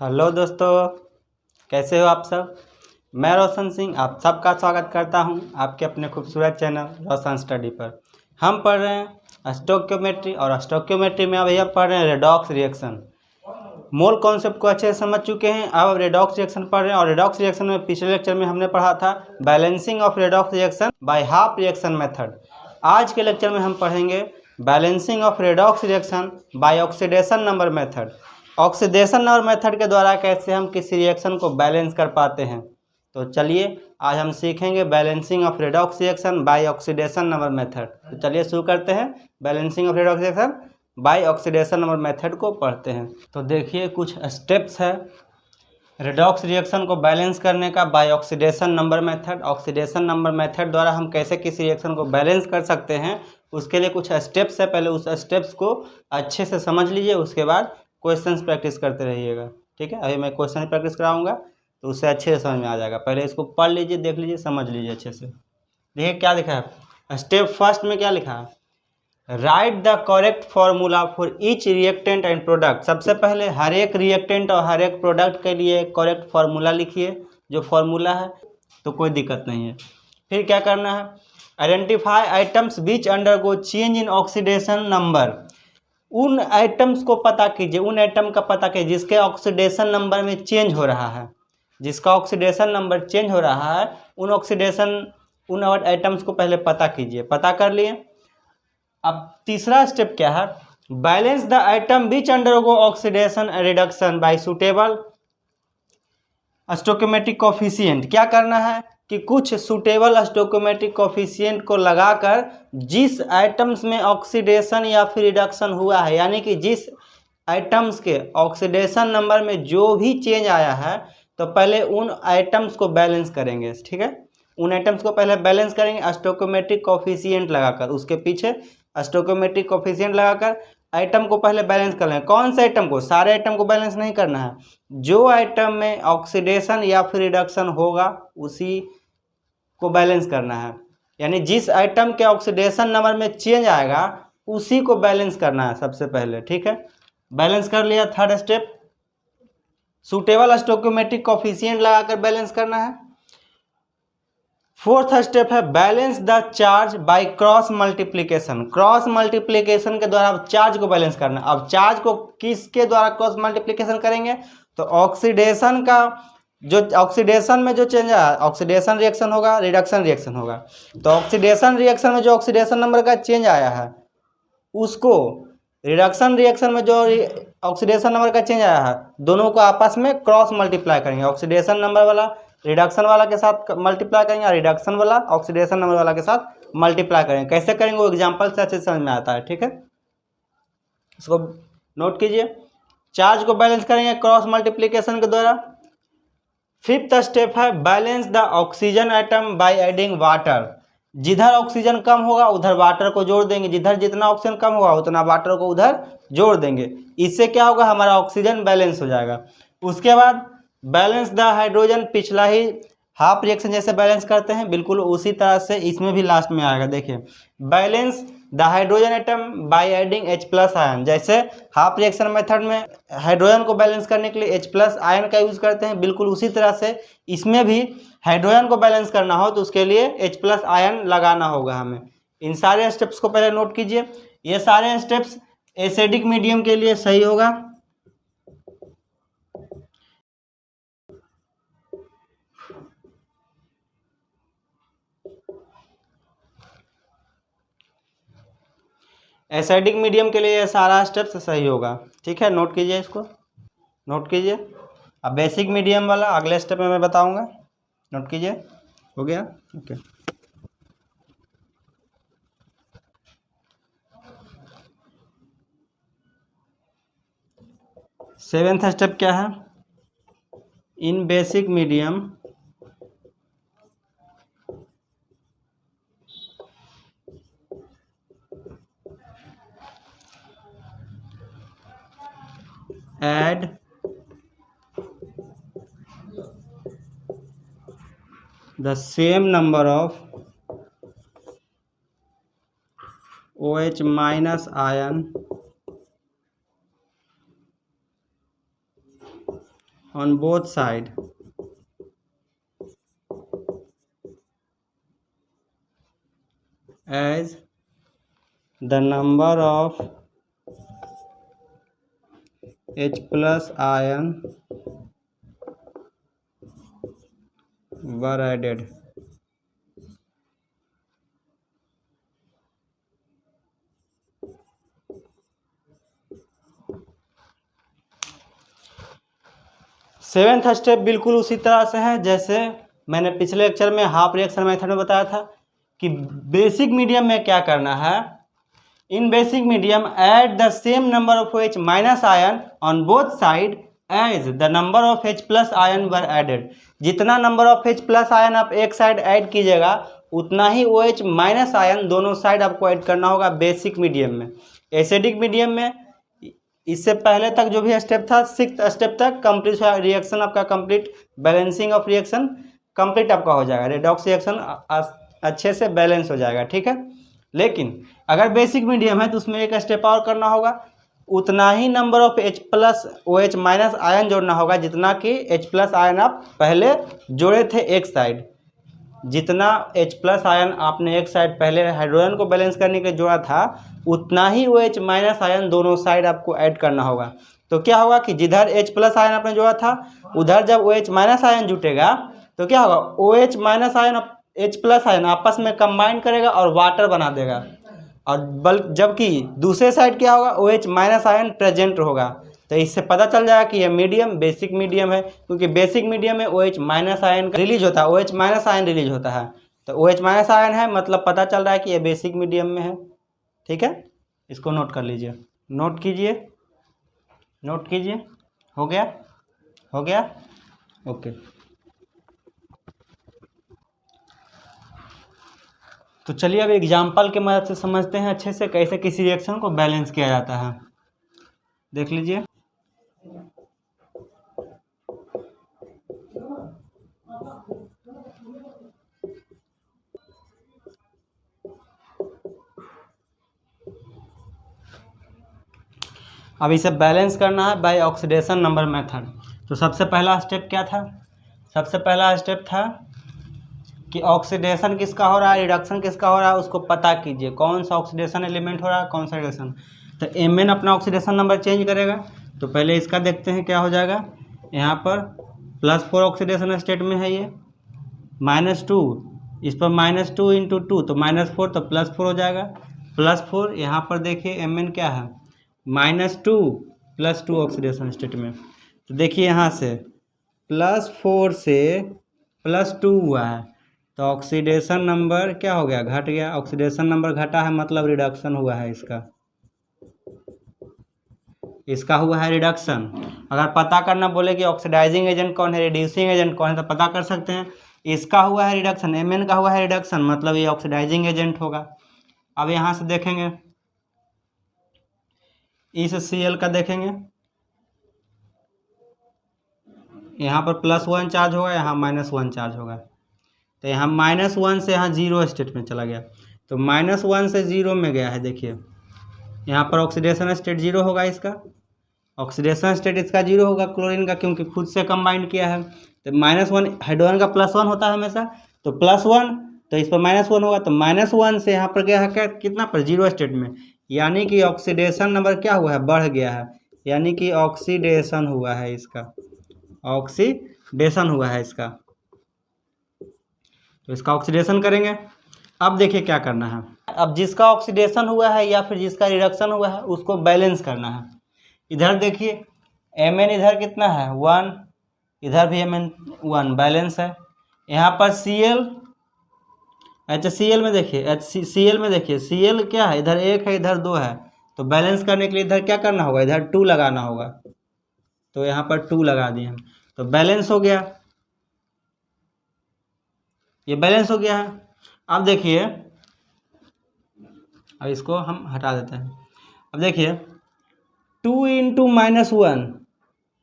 Hello दोस्तों, कैसे हो आप सब। मैं रोशन सिंह आप सबका स्वागत करता हूं आपके अपने खूबसूरत चैनल रोशन स्टडी पर। हम पढ़ रहे हैं स्टोइकियोमेट्री और स्टोइकियोमेट्री में अभी हम पढ़ रहे हैं रेडॉक्स रिएक्शन। मोल कॉन्सेप्ट को अच्छे से समझ चुके हैं, अब रेडॉक्स रिएक्शन पढ़ रहे हैं। और रेडॉक्स रिएक्शन में पिछले लेक्चर में हमने पढ़ा था balancing of redox reaction by half reaction method. आज के लेक्चर में हम पढ़ेंगे balancing of redox reaction by oxidation number method. Oxidation number method के द्वारा कैसे हम किसी रिएक्शन को बैलेंस कर पाते हैं। तो चलिए आज हम सीखेंगे balancing of redox reaction by oxidation number method. तो चलिए शुरू करते हैं। Balancing of redox reaction by oxidation number method को पढ़ते हैं। तो देखिए कुछ स्टेप्स है रेडॉक्स रिएक्शन को बैलेंस करने का by oxidation number method. Oxidation number method द्वारा हम कैसे किसी रिएक्शन को बैलेंस कर सकते हैं, उसके लिए कुछ स्टेप्स है। पहले उस स्टेप्स को अच्छे से समझ लीजिए, उसके बाद क्वेश्चंस प्रैक्टिस करते रहिएगा। ठीक है, अभी मैं क्वेश्चन प्रैक्टिस कराऊंगा तो उससे अच्छे से समझ में आ जाएगा। पहले इसको पढ़ लीजिए, देख लीजिए, समझ लीजिए अच्छे से। देखिए क्या लिखा है स्टेप फर्स्ट में, क्या लिखा है, right the correct formula for each reactant and product. सबसे पहले हर एक रिएक्टेंट और हर एक प्रोडक्ट के लिए करेक्ट फॉर्मूला लिखिए, जो फॉर्मूला है, तो कोई दिक्कत नहीं है। फिर क्या करना है, identify items which undergo change in oxidation number. उन आइटम्स को पता कीजिए, उन आइटम का पता कीजिए जिसके ऑक्सीडेशन नंबर में चेंज हो रहा है। जिसका ऑक्सीडेशन नंबर चेंज हो रहा है उन आइटम्स को पहले पता कीजिए। पता कर लिए। अब तीसरा स्टेप क्या है, balance the item which undergo oxidation reduction bye suitable stoichiometric coefficient. क्या करना है कि कुछ सुटेबल स्टोइकियोमेट्रिक कोफिशिएंट को लगाकर जिस आइटम्स में ऑक्सीडेशन या फिर रिडक्शन हुआ है, यानी कि जिस आइटम्स के ऑक्सीडेशन नंबर में जो भी चेंज आया है, तो पहले उन आइटम्स को बैलेंस करेंगे। ठीक है, उन आइटम्स को पहले बैलेंस करेंगे स्टोइकियोमेट्रिक कोफिशिएंट लगाकर। उसके पीछे स्टोइकियोमेट्रिक कोफिशिएंट लगाकर आइटम को पहले बैलेंस कर लें। कौन से आइटम को, सारे आइटम को बैलेंस नहीं करना है। जो आइटम में ऑक्सीडेशन या फिर रिडक्शन होगा उसी को बैलेंस करना है। यानी जिस आइटम के ऑक्सीडेशन नंबर में चेंज आएगा उसी को बैलेंस करना है सबसे पहले। ठीक है, बैलेंस कर लिया। Third step, suitable stoichiometric coefficient लगाकर बैलेंस करना है। फोर्थ स्टेप है balance the charge by cross multiplication. Cross multiplication के द्वारा चार्ज को बैलेंस करना। अब चार्ज को किसके द्वारा क्रॉस मल्टीप्लिकेशन करेंगे, तो ऑक्सीडेशन का जो ऑक्सीडेशन में जो चेंज है, ऑक्सीडेशन रिएक्शन होगा, रिडक्शन रिएक्शन होगा। तो ऑक्सीडेशन रिएक्शन में जो ऑक्सीडेशन नंबर का चेंज आया है उसको रिडक्शन रिएक्शन में जो ऑक्सीडेशन नंबर का चेंज आया है, दोनों को आपस में क्रॉस मल्टीप्लाई करेंगे। ऑक्सीडेशन नंबर वाला रिडक्शन वाला के साथ मल्टीप्लाई करेंगे और रिडक्शन वाला ऑक्सीडेशन नंबर वाला के साथ मल्टीप्लाई करेंगे। कैसे करेंगे वो एग्जांपल से अच्छे समझ में आता है। ठीक है, इसको नोट कीजिए। चार्ज को बैलेंस करेंगे क्रॉस मल्टीप्लिकेशन के द्वारा। फिफ्थ स्टेप है balance the oxygen item by adding water. जिधर ऑक्सीजन कम होगा उधर वाटर को जोड़ देंगे, जिधर जितना ऑक्सीजन कम होगा उतना वाटर को उधर जोड़ देंगे। इससे क्या होगा, हमारा ऑक्सीजन बैलेंस हो जाएगा। उसके बाद बैलेंस द हाइड्रोजन, पिछला ही हाफ रिएक्शन जैसे बैलेंस करते हैं बिल्कुल उसी तरह से इसमें भी लास्ट में आएगा। देखिए, balance the hydrogen atom by adding H+ ion. जैसे हाफ रिएक्शन मेथड में हाइड्रोजन को बैलेंस करने के लिए H+ आयन का यूज करते हैं, बिल्कुल उसी तरह से इसमें भी हाइड्रोजन को बैलेंस करना हो तो उसके लिए H+ आयन लगाना होगा हमें। इन सारे स्टेप्स को पहले नोट कीजिए। ये सारे स्टेप्स एसिडिक मीडियम के लिए सही होगा। एसिडिक मीडियम के लिए ये सारा स्टेप्स सही होगा। ठीक है, नोट कीजिए, इसको नोट कीजिए। अब बेसिक मीडियम वाला अगले स्टेप में मैं बताऊंगा। नोट कीजिए, हो गया। ओके, सेवेंथ स्टेप क्या है, in basic medium add the same number of OH- ion on both side as the number of H plus ion were added. Seventh step बिल्कुल उसी तरह से है जैसे मैंने पिछले लेक्चर में हाफ रिएक्शन मेथड में बताया था कि बेसिक मीडियम में क्या करना है। In basic medium add the same number of H minus ion on both side as the number of H plus ion were added. जितना number of H plus ion आप एक साइड ऐड कीजिएगा उतना ही OH माइनस आयन दोनों साइड आपको ऐड करना होगा बेसिक मीडियम में। एसिडिक मीडियम में इससे पहले तक जो भी स्टेप था, सिक्स्थ स्टेप तक कंप्लीट रिएक्शन आपका complete, balancing of reaction complete आपका हो जाएगा, रेडॉक्स रिएक्शन अच्छे से बैलेंस हो जाएगा, ठीक है। लेकिन अगर बेसिक मीडियम है तो उसमें एक स्टेप और करना होगा, उतना ही number of H plus OH minus ion जोड़ना होगा जितना कि H प्लस आयन आप पहले जोड़े थे एक साइड। जितना H प्लस आयन आपने एक साइड पहले हाइड्रोजन को बैलेंस करने के जोड़ा था उतना ही OH माइनस आयन दोनों साइड आपको ऐड करना होगा। तो क्या होगा कि जिधर H प्लस आयन आपने जोड़ा था उधर जब OH माइनस आयन जुटेगा तो क्या होगा, OH minus ion H plus ion आपस में कंबाइन करेगा और वाटर बना देगा, और जबकि दूसरे साइड क्या होगा, OH माइनस आयन प्रेजेंट होगा। तो इससे पता चल जाएगा कि ये मीडियम बेसिक मीडियम है, क्योंकि बेसिक मीडियम में OH माइनस आयन रिलीज होता है, OH माइनस आयन रिलीज होता है। तो OH माइनस आयन है मतलब पता चल रहा है कि ये बेसिक मीडियम में है, ठीक है। इसको नोट कर लीजिए, नोट कीजिए, नोट कीजिए। हो गया, हो गया, ओके। तो चलिए अब एग्जाम्पल के मदद से समझते हैं अच्छे से कैसे किसी रिएक्शन को बैलेंस किया जाता है। देख लीजिए, अब इसे बैलेंस करना है बाय ऑक्सीडेशन नंबर मेथड। तो सबसे पहला स्टेप क्या था, सबसे पहला स्टेप था कि ऑक्सीडेशन किसका हो रहा है, रिडक्शन किसका हो रहा है, उसको पता कीजिए कौन सा ऑक्सीडेशन एलिमेंट हो रहा है, कौन सा रिडक्शन। तो Mn अपना ऑक्सीडेशन नंबर चेंज करेगा। तो पहले इसका देखते हैं क्या हो जाएगा। यहाँ पर +4 ऑक्सीडेशन स्टेट में है, ये -2, इस पर -2 × 2 तो -4, तो +4 हो जाएगा। +4 यहाँ पर देखिए Mn क्या है, -2 +2 ऑक्सीडेशन स्टेट में। तो देखिए यहाँ से +4 से +2 हुआ है तो ऑक्सीडेशन नंबर क्या हो गया, घट गया। ऑक्सीडेशन नंबर घटा है मतलब रिडक्शन हुआ है, इसका हुआ है रिडक्शन। अगर पता करना बोले कि ऑक्सीडाइजिंग एजेंट कौन है, रिड्यूसिंग एजेंट कौन है, तो पता कर सकते हैं। इसका हुआ है रिडक्शन, Mn का हुआ है रिडक्शन, मतलब ये ऑक्सीडाइजिंग एजेंट होगा। अब यहाँ से देखेंगे, इस Cl का देखेंगे, यहाँ पर +1 चार्ज होगा, यहाँ -1 चार्ज होगा। तो यहाँ -1 से यहाँ 0 स्टेट में चला गया, तो -1 से 0 में गया है। देखिए यहाँ पर ऑक्सीडेशन स्टेट 0 होगा, इसका ऑक्सीडेशन स्टेट इसका 0 होगा क्लोरीन का, क्योंकि खुद से कंबाइंड किया है। तो -1 हाइड्रोजन का +1 होता है हमेशा, तो +1 तो इस पर -1 होगा, तो -1 से यहाँ पर गया है क्या, कितना पर, 0 स्टेट में, यानी कि ऑक्सीडेशन नंबर क्या हुआ है, बढ़ गया है, यानी कि ऑक्सीडेशन हुआ है इसका, ऑक्सीडेशन हुआ है इसका। तो इसका ऑक्सीडेशन करेंगे। अब देखिए क्या करना है, अब जिसका ऑक्सीडेशन हुआ है या फिर जिसका रिडक्शन हुआ है उसको बैलेंस करना है। इधर देखिए Mn इधर कितना है, 1, इधर भी Mn 1 बैलेंस है। यहाँ पर Cl, अच्छा Cl में देखिए, Cl में देखिए, Cl क्या है, इधर 1 है इधर 2 है, तो बैलेंस करने के लिए इधर क्या करना होगा, इधर 2 लगाना होगा। तो यहाँ पर 2 लगा दिए हम, तो बैलेंस हो गया, ये बैलेंस हो गया है। अब देखिए, अब इसको हम हटा देते हैं। अब देखिए 2 × -1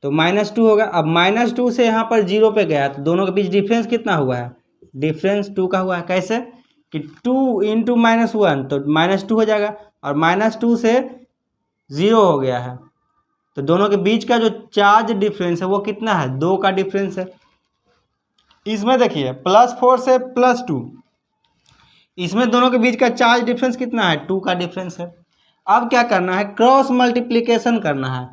तो -2 होगा। अब -2 से यहाँ पर 0 पे गया, तो दोनों के बीच डिफरेंस कितना हुआ है, डिफरेंस 2 का हुआ है। कैसे कि 2 × -1 तो -2 हो जाएगा, और -2 से 0 हो गया है तो दोनों के बीच का जो चार्ज डिफरेंस है वो कितना है, 2 का डिफरेंस है। इसमें देखिए +4 से +2, इसमें दोनों के बीच का चार्ज डिफरेंस कितना है, 2 का डिफरेंस है। अब क्या करना है, क्रॉस मल्टीप्लिकेशन करना है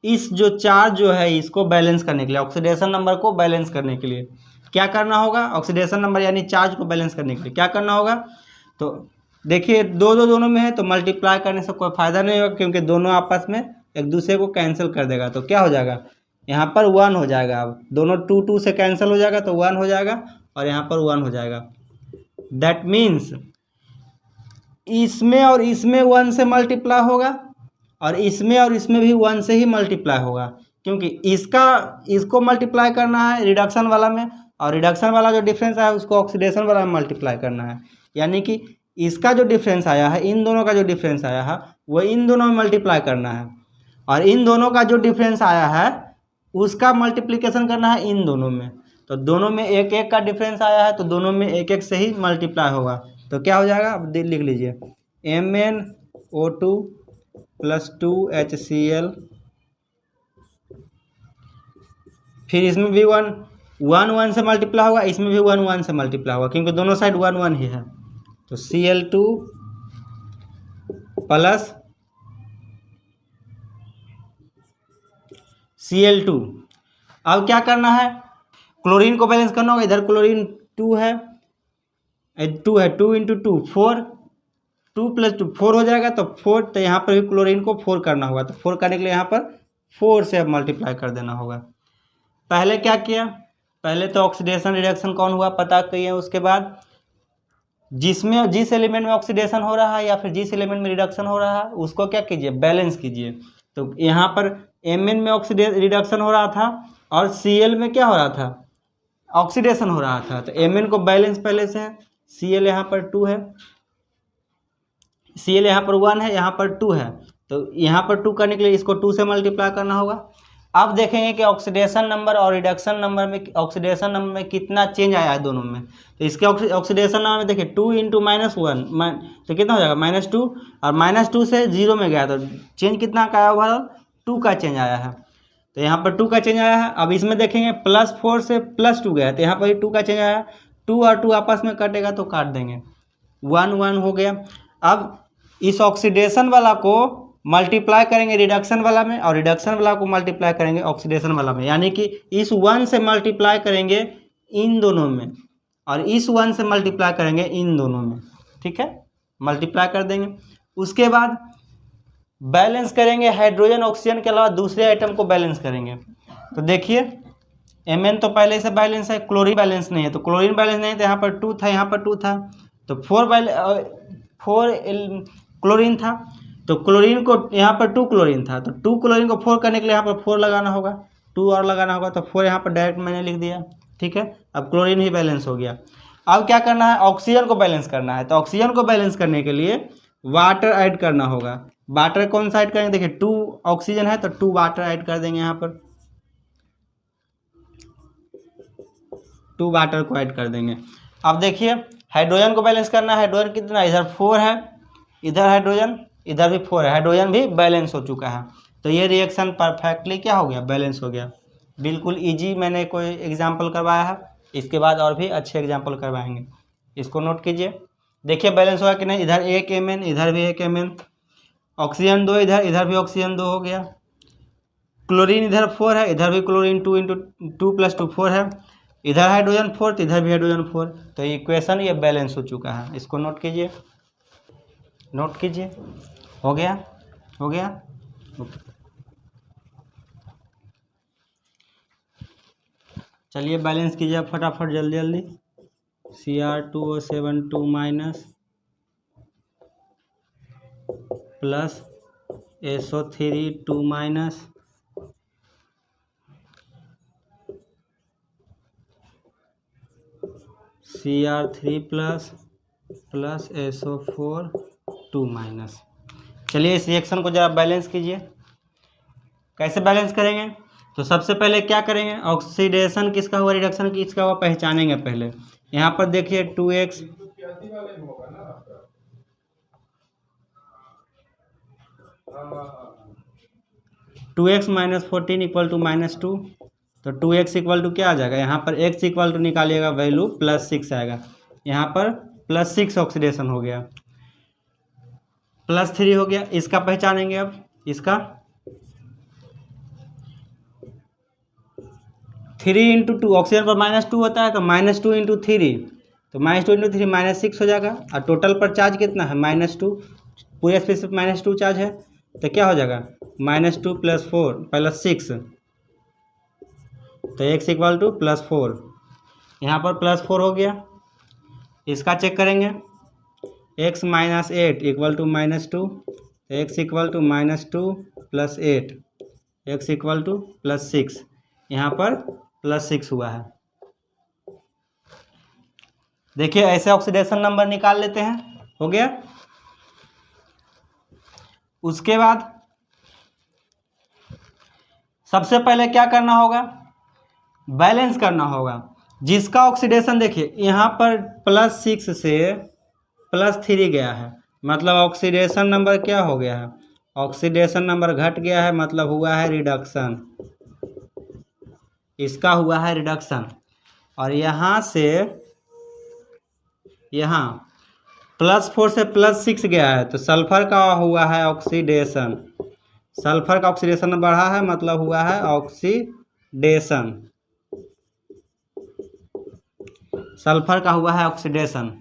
इस जो चार्ज जो है इसको बैलेंस करने के लिए, ऑक्सीडेशन नंबर को बैलेंस करने के लिए क्या करना होगा, ऑक्सीडेशन नंबर यानी चार्ज को बैलेंस करने के लिए क्या करना होगा। तो देखिए दोनों में है तो मल्टीप्लाई करने से कोई फ़ायदा नहीं होगा, क्योंकि दोनों आपस में एक दूसरे को कैंसिल कर देगा। तो क्या हो जाएगा, यहाँ पर 1 हो जाएगा। अब दोनों 2 से कैंसिल हो जाएगा तो 1 हो जाएगा और यहाँ पर 1 हो जाएगा। दैट मीन्स इसमें और इसमें 1 से मल्टीप्लाई होगा और इसमें भी 1 से ही मल्टीप्लाई होगा, क्योंकि इसको मल्टीप्लाई करना है रिडक्शन वाला में, और रिडक्शन वाला जो डिफरेंस है उसको ऑक्सीडेशन वाला में मल्टीप्लाई करना है। यानी कि इसका जो डिफरेंस आया है, इन दोनों का जो डिफरेंस आया है वो इन दोनों में मल्टीप्लाई करना है, और इन दोनों का जो डिफरेंस आया है उसका मल्टीप्लिकेशन करना है इन दोनों में। तो दोनों में 1 का डिफरेंस आया है तो दोनों में 1 से ही मल्टीप्लाई होगा। तो क्या हो जाएगा, अब लिख लीजिए MnO2 + 2HCl, फिर इसमें भी 1 से मल्टीप्लाई होगा, इसमें भी 1 से मल्टीप्लाई होगा, क्योंकि दोनों साइड 1 ही है। तो Cl2 + Cl2। अब क्या करना है, क्लोरीन को बैलेंस करना होगा। इधर क्लोरीन 2 है 2 × 2 4, 2 + 2 4 हो जाएगा। तो 4, तो यहाँ पर भी क्लोरीन को 4 करना होगा। तो 4 करने के लिए यहाँ पर 4 से अब मल्टीप्लाई कर देना होगा। पहले क्या किया, पहले तो ऑक्सीडेशन रिडक्शन कौन हुआ पता किए, उसके बाद जिस एलिमेंट में ऑक्सीडेशन हो रहा है या फिर जिस एलिमेंट में रिडक्शन हो रहा है उसको क्या कीजिए, बैलेंस कीजिए। तो यहाँ पर Mn में रिडक्शन हो रहा था और Cl में क्या हो रहा था, ऑक्सीडेशन हो रहा था। तो Mn को बैलेंस पहले से है, Cl यहाँ पर 2 है, Cl यहाँ पर 1 है, यहाँ पर 2 है। तो यहाँ पर 2 करने के लिए इसको 2 से मल्टीप्लाई करना होगा। अब देखेंगे कि ऑक्सीडेशन नंबर और रिडक्शन नंबर में, ऑक्सीडेशन नंबर में कितना चेंज आया है दोनों में। तो इसके ऑक्सीडेशन नंबर में देखिए 2 × -1 तो कितना हो जाएगा, -2, और -2 से 0 में गया तो चेंज कितना का आया, ओवरऑल 2 का चेंज आया है। तो यहाँ पर 2 का चेंज आया है। अब इसमें देखेंगे +4 से +2 गया, तो यहाँ पर भी 2 का चेंज आया। 2 और 2 आपस में कटेगा तो काट देंगे, 1 हो गया। अब इस ऑक्सीडेशन वाला को मल्टीप्लाई करेंगे रिडक्शन वाला में, और रिडक्शन वाला को मल्टीप्लाई करेंगे ऑक्सीडेशन वाला में, यानी कि इस 1 से मल्टीप्लाई करेंगे इन दोनों में और इस 1 से मल्टीप्लाई करेंगे इन दोनों में। ठीक है, मल्टीप्लाई कर देंगे। उसके बाद बैलेंस करेंगे, हाइड्रोजन ऑक्सीजन के अलावा दूसरे आइटम को बैलेंस करेंगे। तो देखिए Mn तो पहले से बैलेंस है, क्लोरीन बैलेंस नहीं है। तो क्लोरीन बैलेंस नहीं तो यहाँ पर 2 था, यहाँ पर 2 था, तो 4 क्लोरीन था। तो क्लोरीन को यहाँ पर 2 क्लोरीन था, तो 2 क्लोरीन को 4 करने के लिए यहाँ पर 4 लगाना होगा, 2 और लगाना होगा। तो 4 यहाँ पर डायरेक्ट मैंने लिख दिया। ठीक है, अब क्लोरीन ही बैलेंस हो गया। अब क्या करना है, ऑक्सीजन को बैलेंस करना है। तो ऑक्सीजन को बैलेंस करने के लिए वाटर ऐड करना होगा। वाटर कौन सा ऐड करेंगे, देखिए 2 ऑक्सीजन है तो 2 वाटर ऐड कर देंगे, यहाँ पर 2 वाटर को ऐड कर देंगे। अब देखिए हाइड्रोजन को बैलेंस करना है। हाइड्रोजन कितना, इधर 4 है, इधर हाइड्रोजन, इधर भी 4 है, हाइड्रोजन भी बैलेंस हो चुका है। तो ये रिएक्शन परफेक्टली क्या हो गया, बैलेंस हो गया। बिल्कुल इजी मैंने कोई एग्जाम्पल करवाया है, इसके बाद और भी अच्छे एग्जाम्पल करवाएंगे, इसको नोट कीजिए। देखिए बैलेंस हुआ कि नहीं, इधर 1 Mn, इधर भी 1 Mn, ऑक्सीजन 2 इधर भी ऑक्सीजन 2 हो गया। क्लोरीन इधर 4 है, इधर भी क्लोरीन 2 × 2 + 2 4 है, इधर हाइड्रोजन 4 तो इधर भी हाइड्रोजन 4। तो इक्वेशन ये बैलेंस हो चुका है, इसको नोट कीजिए, नोट कीजिए। हो गया, हो गया। चलिए बैलेंस कीजिए फटाफट, जल्दी जल्दी। Cr2O72- plus SO3 2-, Cr3 plus SO4 2-। चलिए इस रिएक्शन को जरा बैलेंस कीजिए। कैसे बैलेंस करेंगे, तो सबसे पहले क्या करेंगे, ऑक्सीडेशन किसका हुआ, रिडक्शन किसका हुआ, पहचानेंगे पहले। यहाँ पर देखिए 2x, 2x minus 14 equal to -2, तो 2x इक्वल टू क्या आ जाएगा, यहाँ पर x इक्वल टू निकालिएगा वैल्यू +6 आएगा, यहाँ पर +6 ऑक्सीडेशन हो गया, +3 हो गया। इसका पहचानेंगे अब, इसका 3 × 2 ऑक्सीजन पर -2 होता है, तो -2 × 3, तो -2 × 3 -6 हो जाएगा, और टोटल पर चार्ज कितना है -2, पूरे स्पेस पर -2 चार्ज है, तो क्या हो जाएगा -2 + 4 +6, तो x इक्वल टू +4, यहाँ पर +4 हो गया। इसका चेक करेंगे, x - 8 इक्वल टू -2, तो x equal to -2 + 8, x equal to +6, यहाँ पर +6 हुआ है। देखिए ऐसे ऑक्सीडेशन नंबर निकाल लेते हैं, हो गया। उसके बाद सबसे पहले क्या करना होगा, बैलेंस करना होगा। जिसका ऑक्सीडेशन देखिए यहाँ पर +6 से +3 गया है, मतलब ऑक्सीडेशन नंबर क्या हो गया है, ऑक्सीडेशन नंबर घट गया है, मतलब हुआ है रिडक्शन, इसका हुआ है रिडक्शन। और यहाँ से यहाँ +4 से +6 गया है, तो सल्फर का हुआ है ऑक्सीडेशन, सल्फर का ऑक्सीडेशन बढ़ा है, मतलब हुआ है ऑक्सीडेशन, सल्फर का हुआ है ऑक्सीडेशन।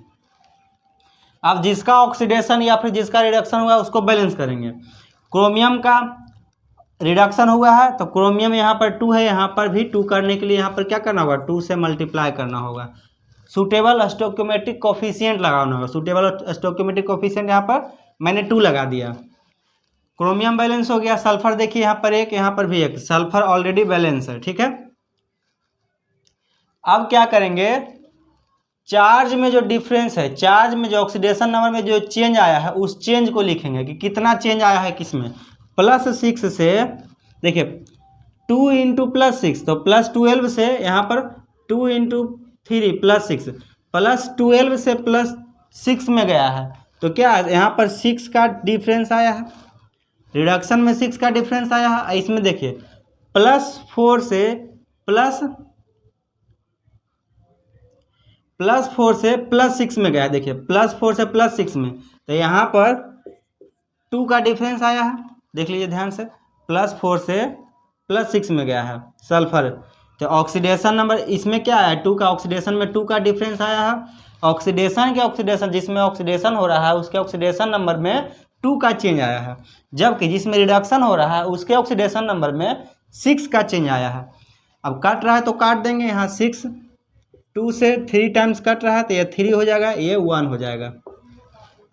अब जिसका ऑक्सीडेशन या फिर जिसका रिडक्शन हुआ है उसको बैलेंस करेंगे। क्रोमियम का रिडक्शन हुआ है, तो क्रोमियम यहाँ पर 2 है, यहाँ पर भी 2 करने के लिए यहाँ पर क्या करना होगा, 2 से मल्टीप्लाई करना होगा। सूटेबल स्टोइकोमेट्रिक कोफिशिएंट लगाना होगा, सूटेबल स्टोइकोमेट्रिक कोफिशिएंट यहाँ पर मैंने 2 लगा दिया। क्रोमियम बैलेंस हो गया। सल्फर देखिए यहाँ पर 1, यहाँ पर भी 1, सल्फर ऑलरेडी बैलेंस है, ठीक है। अब क्या करेंगे, चार्ज में जो डिफरेंस है, चार्ज में जो ऑक्सीडेशन नंबर में जो चेंज आया है उस चेंज को लिखेंगे कि कितना चेंज आया है किसमें। +6 से देखिए 2 × +6, तो +12 से यहाँ पर 2 × 3 +6, +12 से +6 में गया है, तो क्या यहाँ पर 6 का डिफरेंस आया है, रिडक्शन में 6 का डिफरेंस आया है। इसमें देखिए +4 से +6 में गया है, देखिए +4 से +6 में, तो यहाँ पर 2 का डिफरेंस आया है, देख लीजिए ध्यान से, +4 से +6 में गया है सल्फर, तो ऑक्सीडेशन नंबर इसमें क्या है, 2 का, ऑक्सीडेशन में 2 का डिफरेंस आया है। ऑक्सीडेशन के ऑक्सीडेशन, जिसमें ऑक्सीडेशन हो रहा है उसके ऑक्सीडेशन नंबर में 2 का चेंज आया है, जबकि जिसमें रिडक्शन हो रहा है उसके ऑक्सीडेशन नंबर में 6 का चेंज आया है। अब काट रहा है तो काट देंगे, यहाँ 6 2 से 3 टाइम्स कट रहा है, तो ये 3 हो जाएगा, ये 1 हो जाएगा।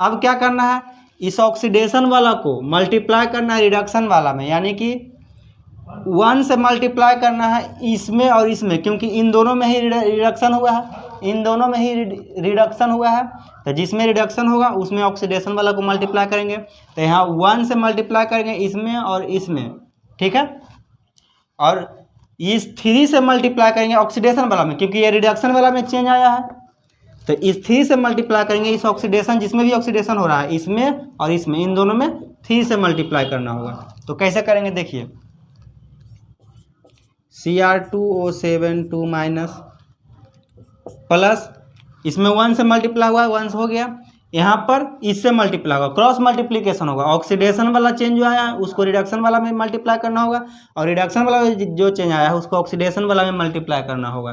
अब क्या करना है, इस ऑक्सीडेशन वाला को मल्टीप्लाई करना है रिडक्शन वाला में, यानी कि 1 से मल्टीप्लाई करना है इसमें और इसमें, क्योंकि इन दोनों में ही रिडक्शन हुआ है, इन दोनों में ही रिडक्शन हुआ है, तो जिसमें रिडक्शन होगा उसमें ऑक्सीडेशन वाला को मल्टीप्लाई करेंगे, तो यहाँ 1 से मल्टीप्लाई करेंगे इसमें और इसमें, ठीक है। और इस 3 से मल्टीप्लाई करेंगे ऑक्सीडेशन वाला में, क्योंकि ये रिडक्शन वाला में चेंज आया है, तो इस 3 से मल्टीप्लाई करेंगे इस ऑक्सीडेशन, जिसमें भी ऑक्सीडेशन हो रहा है इसमें और इसमें, इन दोनों में 3 से मल्टीप्लाई करना होगा। तो कैसे करेंगे देखिए, Cr2O7 2 माइनस प्लस, इसमें 1 से मल्टीप्लाई हुआ, 1 हो गया, यहाँ पर इससे मल्टीप्लाई होगा, क्रॉस मल्टीप्लिकेशन होगा, ऑक्सीडेशन वाला चेंज जो आया है उसको रिडक्शन वाला में मल्टीप्लाई करना होगा, और रिडक्शन वाला जो चेंज आया है उसको ऑक्सीडेशन वाला में मल्टीप्लाई करना होगा।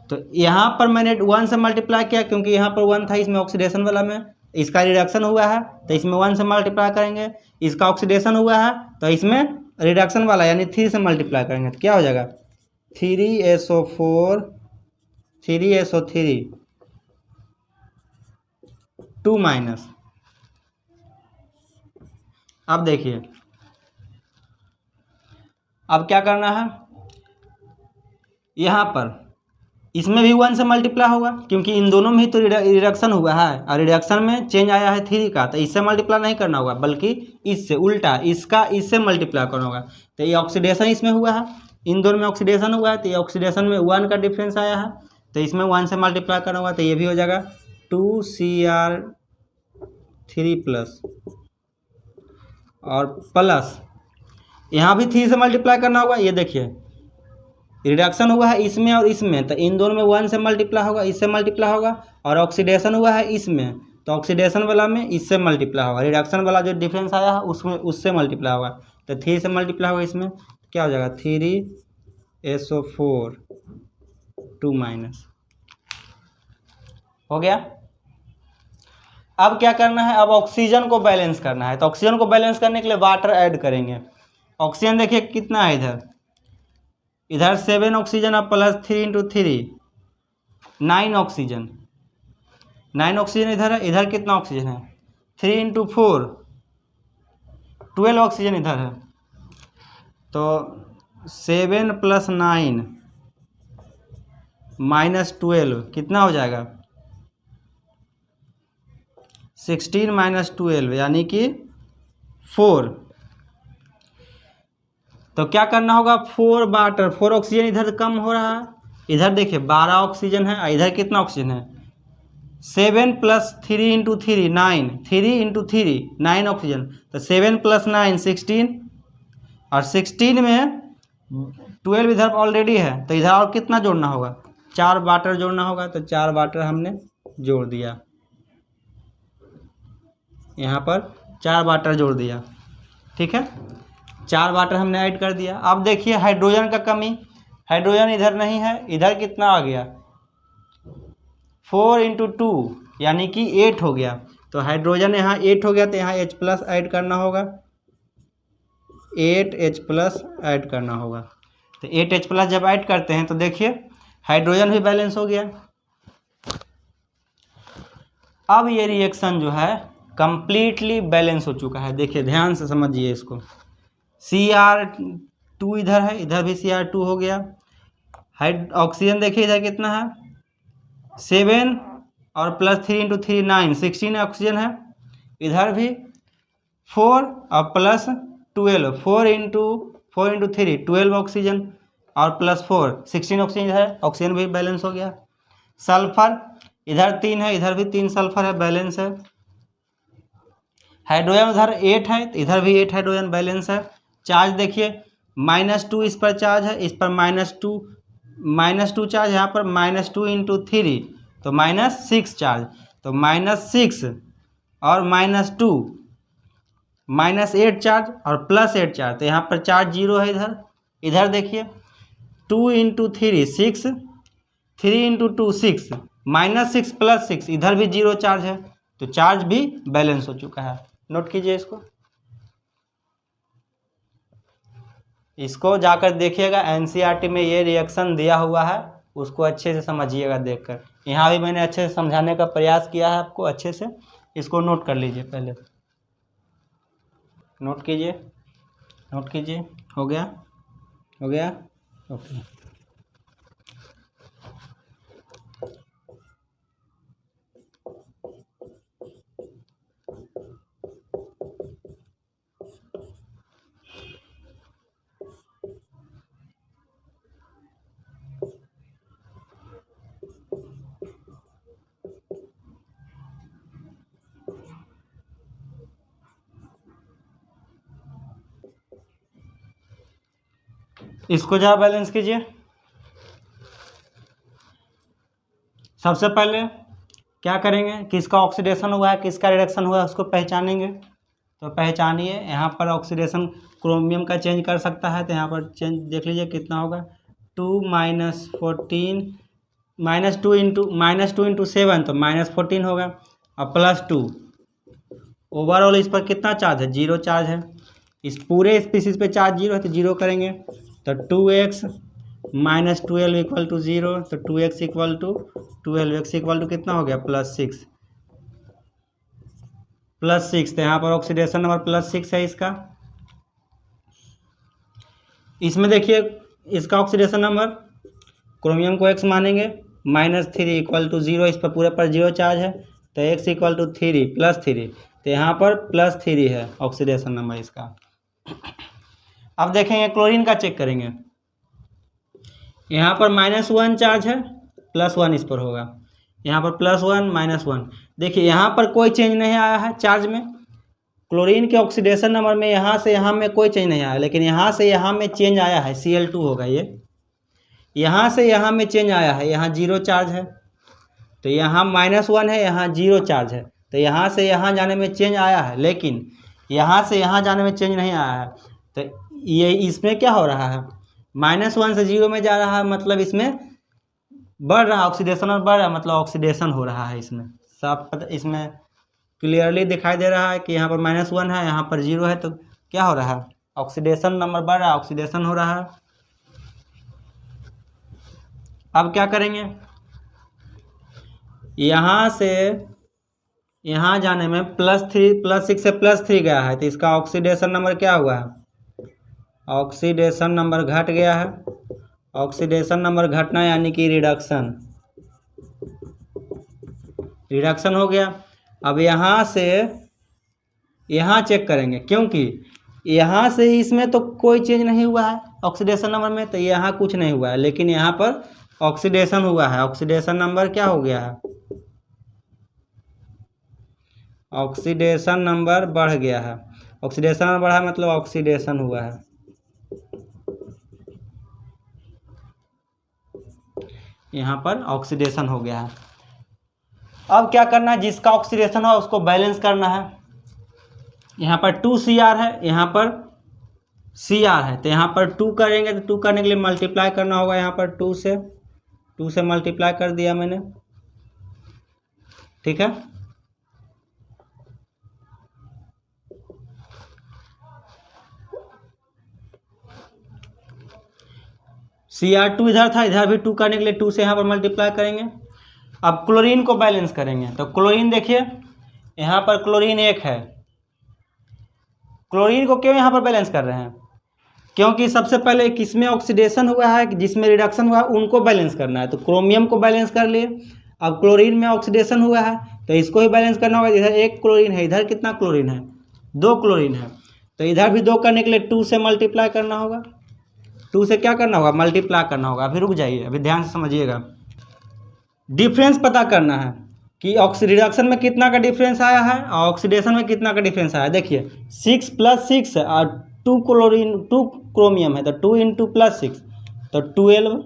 तो यहाँ पर मैंने 1 से मल्टीप्लाई किया, क्योंकि यहाँ पर 1 था, इसमें ऑक्सीडेशन वाला में, इसका रिडक्शन हुआ है तो इसमें 1 से मल्टीप्लाई करेंगे, इसका ऑक्सीडेशन हुआ है तो इसमें रिडक्शन वाला यानी 3 से मल्टीप्लाई करेंगे, तो क्या हो जाएगा 3SO4 3SO3 2 माइनस। अब देखिए, अब क्या करना है, यहाँ पर इसमें भी 1 से मल्टीप्लाई होगा, क्योंकि इन दोनों में ही तो रिडक्शन हुआ है, और रिडक्शन में चेंज आया है 3 का, तो इससे मल्टीप्लाई नहीं करना होगा, बल्कि इससे उल्टा इसका इससे मल्टीप्लाई करना होगा। तो ये ऑक्सीडेशन इसमें हुआ है, इन दोनों में ऑक्सीडेशन हुआ है, तो ये ऑक्सीडेशन में 1 का डिफरेंस आया है, तो इसमें 1 से मल्टीप्लाई करना होगा, तो ये भी हो जाएगा 2Cr3 प्लस और प्लस यहाँ भी 3 से मल्टीप्लाई करना होगा। ये देखिए रिडक्शन हुआ है इसमें और इसमें, तो इन दोनों में 1 से मल्टीप्लाई होगा, इससे मल्टीप्लाई होगा। और ऑक्सीडेशन हुआ है इसमें, तो ऑक्सीडेशन वाला में इससे मल्टीप्लाई होगा। रिडक्शन वाला जो डिफरेंस आया है उसमें उससे मल्टीप्लाई होगा। तो 3 से मल्टीप्लाई होगा इसमें, क्या हो जाएगा 3SO4 2 माइनस हो गया। अब क्या करना है, अब ऑक्सीजन को बैलेंस करना है। तो ऑक्सीजन को बैलेंस करने के लिए वाटर ऐड करेंगे। ऑक्सीजन देखिए कितना है इधर 7 ऑक्सीजन अब प्लस 3 × 3 9 ऑक्सीजन, 9 ऑक्सीजन इधर है। इधर कितना ऑक्सीजन है 3 × 4 12 ऑक्सीजन इधर है। तो 7 + 9 - 12 कितना हो जाएगा 16 - 12 यानी कि 4। तो क्या करना होगा 4 वाटर 4 ऑक्सीजन इधर कम हो रहा है। इधर देखिए 12 ऑक्सीजन है, इधर कितना ऑक्सीजन है 7 + 3 × 3 9 3 × 3 9 ऑक्सीजन। तो 7 + 9 16 और 16 में 12 इधर ऑलरेडी है, तो इधर और कितना जोड़ना होगा 4 वाटर जोड़ना होगा। तो 4 वाटर हमने जोड़ दिया, यहाँ पर 4 वाटर जोड़ दिया। ठीक है, 4 वाटर हमने ऐड कर दिया। अब देखिए हाइड्रोजन का कमी, हाइड्रोजन इधर नहीं है। इधर कितना आ गया 4 × 2 यानी कि 8 हो गया। तो हाइड्रोजन यहाँ 8 हो गया, तो यहाँ H+ ऐड करना होगा, 8H+ ऐड करना होगा। तो 8H+ जब ऐड करते हैं तो देखिए हाइड्रोजन भी बैलेंस हो गया। अब ये रिएक्शन जो है कंप्लीटली बैलेंस हो चुका है। देखिए ध्यान से समझिए इसको। Cr2 इधर है, इधर भी Cr2 हो गया। ऑक्सीजन देखिए इधर कितना है 7 और प्लस 3 × 3 9 16 ऑक्सीजन है। इधर भी 4 और प्लस 12 4 × 3 12 ऑक्सीजन और प्लस 4 16 ऑक्सीजन है। ऑक्सीजन भी बैलेंस हो गया। सल्फर इधर 3 है, इधर भी 3 सल्फर है, बैलेंस है। हाइड्रोजन उधर 8 है, तो इधर भी 8 हाइड्रोजन बैलेंस है। चार्ज देखिए -2 इस पर चार्ज है, इस पर -2 चार्ज, यहाँ पर -2 × 3 तो -6 चार्ज। तो -6 और -2 -8 चार्ज और +8 चार्ज। तो यहाँ पर चार्ज 0 है इधर। इधर देखिए 2 × 3 6 3 × 2 6 -6 + 6 इधर भी 0 चार्ज है। तो चार्ज भी बैलेंस हो चुका है। नोट कीजिए इसको जाकर देखिएगा। एनसीईआरटी में ये रिएक्शन दिया हुआ है, उसको अच्छे से समझिएगा देखकर। यहाँ भी मैंने अच्छे से समझाने का प्रयास किया है आपको अच्छे से। इसको नोट कर लीजिए, पहले नोट कीजिए। हो गया ओके। इसको जरा बैलेंस कीजिए। सबसे पहले क्या करेंगे, किसका ऑक्सीडेशन हुआ है किसका रिडक्शन हुआ है उसको पहचानेंगे। तो पहचानिए, यहाँ पर ऑक्सीडेशन क्रोमियम का चेंज कर सकता है। तो यहाँ पर चेंज देख लीजिए कितना होगा 2 - 14 -2 × 7 तो -14 होगा और +2। ओवरऑल इस पर कितना चार्ज है 0 चार्ज है। इस पूरे स्पीसीज पे चार्ज 0 है, तो 0 करेंगे। तो 2x - 12 = 0। तो 2x = 12, x = कितना हो गया +6 तो यहाँ पर ऑक्सीडेशन नंबर +6 है इसका। इसमें देखिए इसका ऑक्सीडेशन नंबर क्रोमियम को x मानेंगे, -3 = 0, इस पर पूरे पर 0 चार्ज है। तो x = 3 +3, तो यहाँ पर +3 है ऑक्सीडेशन नंबर इसका। अब देखेंगे क्लोरीन का चेक करेंगे। यहाँ पर -1 चार्ज है, +1 इस पर होगा। यहाँ पर +1 -1 देखिए यहाँ पर कोई चेंज नहीं आया है चार्ज में, क्लोरीन के ऑक्सीडेशन नंबर में यहाँ से यहाँ में कोई चेंज नहीं आया, लेकिन यहाँ से यहाँ में चेंज आया है, Cl2 होगा ये। यहाँ से यहाँ में चेंज आया है, यहाँ 0 चार्ज है, तो यहाँ -1 है, यहाँ 0 चार्ज है, तो यहाँ से यहाँ जाने में चेंज आया है, लेकिन यहाँ से यहाँ जाने में चेंज नहीं आया है। तो ये इसमें क्या हो रहा है, -1 से 0 में जा रहा है, मतलब इसमें बढ़ रहा है, ऑक्सीडेशन और बढ़ रहा है, मतलब ऑक्सीडेशन हो रहा है। इसमें सब इसमें क्लियरली दिखाई दे रहा है कि यहाँ पर -1 है, यहाँ पर 0 है, तो क्या हो रहा है, ऑक्सीडेशन नंबर बढ़ रहा है, ऑक्सीडेशन हो रहा है। अब क्या करेंगे, यहाँ से यहाँ जाने में +6 से +3 गया है, तो इसका ऑक्सीडेशन नंबर क्या हुआ है, ऑक्सीडेशन नंबर घट गया है। ऑक्सीडेशन नंबर घटना यानी कि रिडक्शन हो गया। अब यहाँ से यहाँ चेक करेंगे, क्योंकि यहाँ से इसमें तो कोई चेंज नहीं हुआ है ऑक्सीडेशन नंबर में, तो यहाँ कुछ नहीं हुआ है, लेकिन यहाँ पर ऑक्सीडेशन हुआ है। ऑक्सीडेशन नंबर क्या हो गया है, ऑक्सीडेशन नंबर बढ़ गया है। ऑक्सीडेशन नंबर बढ़ा मतलब ऑक्सीडेशन हुआ है। यहाँ पर ऑक्सीडेशन हो गया है। अब क्या करना है, जिसका ऑक्सीडेशन हो उसको बैलेंस करना है। यहाँ पर 2Cr है, यहाँ पर Cr है, तो यहाँ पर 2 करेंगे, तो 2 करने के लिए मल्टीप्लाई करना होगा। यहाँ पर 2 से मल्टीप्लाई कर दिया मैंने, ठीक है। Cr2 इधर था, इधर भी 2 करने के लिए 2 से यहाँ पर मल्टीप्लाई करेंगे। अब क्लोरीन को बैलेंस करेंगे, तो क्लोरीन देखिए यहाँ पर क्लोरीन 1 है। क्लोरीन को क्यों यहाँ पर बैलेंस कर रहे हैं, क्योंकि सबसे पहले किसमें ऑक्सीडेशन हुआ है, जिसमें रिडक्शन हुआ है, उनको बैलेंस करना है। तो क्रोमियम को बैलेंस कर लिए। अब क्लोरीन में ऑक्सीडेशन हुआ है, तो इसको ही बैलेंस करना होगा। इधर 1 क्लोरीन है, इधर कितना क्लोरीन है, 2 क्लोरीन है, तो इधर भी 2 करने के लिए 2 से मल्टीप्लाई करना होगा। 2 से क्या करना होगा, मल्टीप्लाई करना होगा। अभी रुक जाइए, अभी ध्यान से समझिएगा। डिफरेंस पता करना है कि रिडक्शन में कितना का डिफरेंस आया है और ऑक्सीडेशन में कितना का डिफरेंस आया है। देखिए 6 + 6 और 2 क्रोमियम है, तो 2 × +6 तो 12।